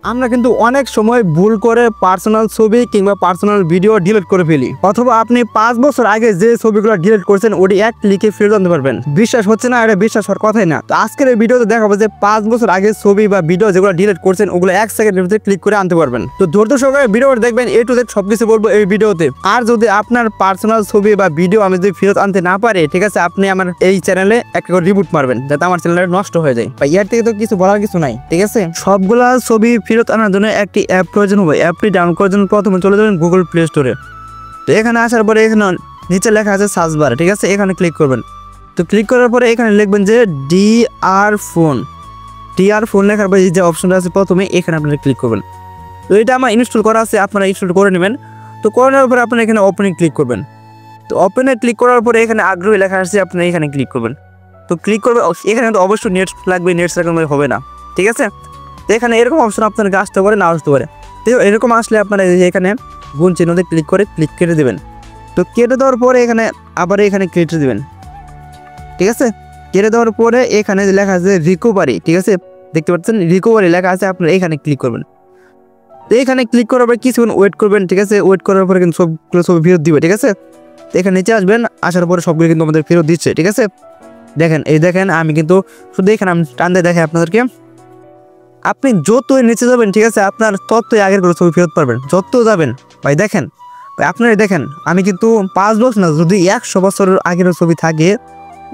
আমরা কিন্তু অনেক সময় ভুল করে পার্সোনাল ছবি কিংবা পার্সোনাল ভিডিও ডিলিট করে ফেলি, অথবা আপনি 5 বছর আগে যে ছবিগুলো ডিলিট করছেন ওটি এক ক্লিকে ফেরত আনতে পারবেন। বিশ্বাস হচ্ছে না? এটা বিশ্বাস হওয়ার কথাই না। তো আজকের এই ভিডিওতে দেখাবো যে 5 বছর আগে ছবি বা ভিডিও যেগুলো ডিলিট করছেন ওগুলো 1 সেকেন্ডের ভিতরে ক্লিক করে আনতে পারবেন। তো ধৈর্য সহকারে ভিডিওটা দেখবেন, A to Z সবকিছু বলবো এই ভিডিওতে। আর যদি আপনার পার্সোনাল ছবি বা ভিডিও আমি যদি ফেরত আনতে না পারি, ঠিক আছে, আপনি আমার এই চ্যানেলে একটা করে রিবুট মারবেন যাতে আমার চ্যানেলটা নষ্ট হয়ে যায়। বা এর থেকে তো কিছু বলার কিছু নাই, ঠিক আছে। সবগুলা ছবি ফেরত আনার জন্য একটি অ্যাপ প্রয়োজন হবে। অ্যাপটি ডাউনলোড করার জন্য প্রথমে চলে যাবেন গুগল প্লে স্টোরে। তো এখানে আসার পরে এখানে নিচে লেখা আছে সার্চ বার, ঠিক আছে, এখানে ক্লিক করবেন। তো ক্লিক করার পরে এখানে লিখবেন যে DR ফোন লেখার পরে যে অপশনটা আছে প্রথমে এখানে আপনারা ক্লিক করবেন। তো এটা আমার ইনস্টল করা আছে, আপনারা ইনস্টল করে নেবেন। তো করার পরে আপনারা এখানে ওপেনে ক্লিক করবেন। তো ওপেনে ক্লিক করার পরে এখানে আগ্রহী লেখা আছে, আপনারা এখানে ক্লিক করবেন। তো ক্লিক করবে, এখানে তো অবশ্যই নেট লাগবে, নেট থাকলে হবে না, ঠিক আছে। তো এখানে এরকম অপশন আপনার আসতে পারে, না আসতে পারে। তো এরকম আসলে আপনারা এখানে গুণ চিহ্নতে ক্লিক করে ক্লিক কেটে দেবেন। তো কেটে দেওয়ার পরে এখানে আবার এখানে কেটে দেবেন, ঠিক আছে। কেটে দেওয়ার পরে এখানে লেখা আছে রিকভারি, ঠিক আছে, দেখতে পাচ্ছেন রিকভারি লেখা আছে, আপনারা এখানে ক্লিক করবেন। তো এখানে ক্লিক করার পরে কিছুক্ষণ ওয়েট করবেন, ঠিক আছে। ওয়েট করার পরে কিন্তু সবগুলো ছবি ফেরত দিবে, ঠিক আছে। তো এখানে নিচে আসবেন, আসার পরে সবগুলো কিন্তু আমাদের ফেরত দিচ্ছে, ঠিক আছে। দেখেন, এই দেখেন আমি কিন্তু শুধু এখানে আমি টানতে দেখে আপনাদেরকে, আপনি যতই নিচে যাবেন, ঠিক আছে, আপনার ততই আগের করে ছবি ফেরত পারবেন, যত যাবেন। ভাই দেখেন, ভাই আপনারা দেখেন, আমি কিন্তু 5 বছর না, যদি 100 বছরের আগের ছবি থাকে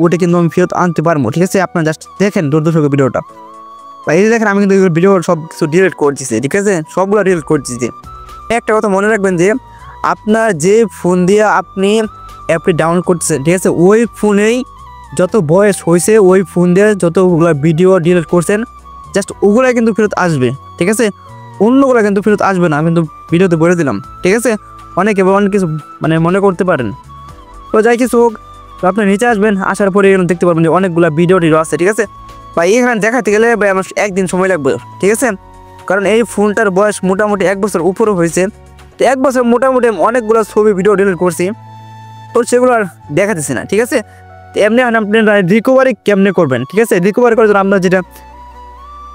ওটা কিন্তু আমি ফেরত আনতে পারবো, ঠিক আছে। আপনারা জাস্ট দেখেন দূরদর্শক ভিডিওটা। ভাই এই দেখেন, আমি কিন্তু ভিডিও সব কিছু ডিলিট করে দিচ্ছি, ঠিক আছে, সবগুলো ডিলিট করে দিচ্ছি। একটা কথা মনে রাখবেন যে আপনার যে ফোন দিয়ে আপনি অ্যাপটি ডাউনলোড করতেছেন, ঠিক আছে, ওই ফোনেই যত বয়স হয়েছে ওই ফোন দিয়ে যতগুলো ভিডিও ডিলিট করছেন জাস্ট ওগুলাই কিন্তু ফেরত আসবে, ঠিক আছে। অন্যগুলো কিন্তু ফেরত আসবে না, আমি কিন্তু ভিডিওতে বলে দিলাম, ঠিক আছে। অনেকে অনেক কিছু মানে মনে করতে পারেন। তো যাই কিছু হোক, তো আপনি নিচে আসবেন, আসার পরে এখানে দেখতে পারবেন যে অনেকগুলো ভিডিও আছে, ঠিক আছে। বা এখানে দেখাতে গেলে আমার একদিন সময় লাগবে, ঠিক আছে, কারণ এই ফোনটার বয়স মোটামুটি 1 বছর উপরে হয়েছে। তো 1 বছর মোটামুটি অনেকগুলো ছবি ভিডিও ডিলিট করছি, তো সেগুলো আর দেখাতেছি না, ঠিক আছে। তো এমনি আপনারা রিকভারি কেমনে করবেন, ঠিক আছে। রিকভারি করার জন্য আপনার যেটা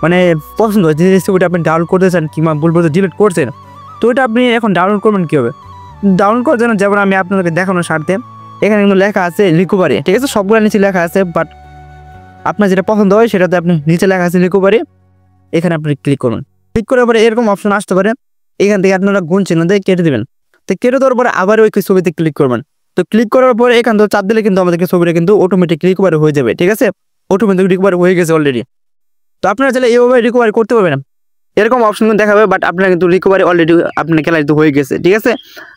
মানে পছন্দ হয়, যে ছবিটা আপনি ডাউনলোড করতে চান কিংবা বলবো যে ডিলিট করছেন, তো ওইটা আপনি এখন ডাউনলোড করবেন কীভাবে। ডাউনলোড করার জন্য যেমন আমি আপনাদেরকে দেখানোর স্বার্থে এখানে কিন্তু লেখা আছে রিকভারি, ঠিক আছে, সবগুলো নিচে লেখা আছে, বাট আপনার যেটা পছন্দ হয় সেটাতে আপনি নিচে লেখা আছে রিকভারি, এখানে আপনি ক্লিক করুন। ক্লিক করার পরে এরকম অপশন আসতে পারে, এখান থেকে আপনারা গুণ চিহ্ন দিয়ে কেটে দেবেন। তো কেটে দেওয়ার পরে আবার ওই ছবিতে ক্লিক করবেন। তো ক্লিক করার পরে এখান থেকে চাপ দিলে কিন্তু আমাদেরকে ছবিটা কিন্তু অটোমেটিক রিকভারি হয়ে যাবে, ঠিক আছে। অটোমেটিক রিকভারি হয়ে গেছে অলরেডি। তো আপনারা চাইলে এইভাবে রিকভারি করতে পারবেন, এরকম অপশন দেখাবে, বাট আপনার কিন্তু রিকভারি অলরেডি আপনার খেলায় হয়ে গেছে, ঠিক আছে।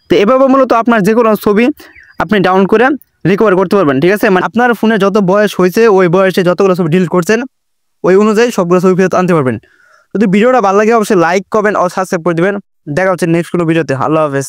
তো এভাবে মূলত আপনার যে কোনো ছবি আপনি ডাউনলোড করে রিকভার করতে পারবেন, ঠিক আছে। মানে আপনার ফোনে যত বয়স হয়েছে ওই বয়সে যতগুলো ছবি ডিলিট করছেন ওই অনুযায়ী সবগুলো ছবি ফেরত আনতে পারবেন। যদি ভিডিওটা ভালো লাগে অবশ্যই লাইক, কমেন্ট ও সাবস্ক্রাইব করে দেবেন। দেখা হচ্ছে নেক্সট কোনো ভিডিওতে। আল্লাহ হাফেজ।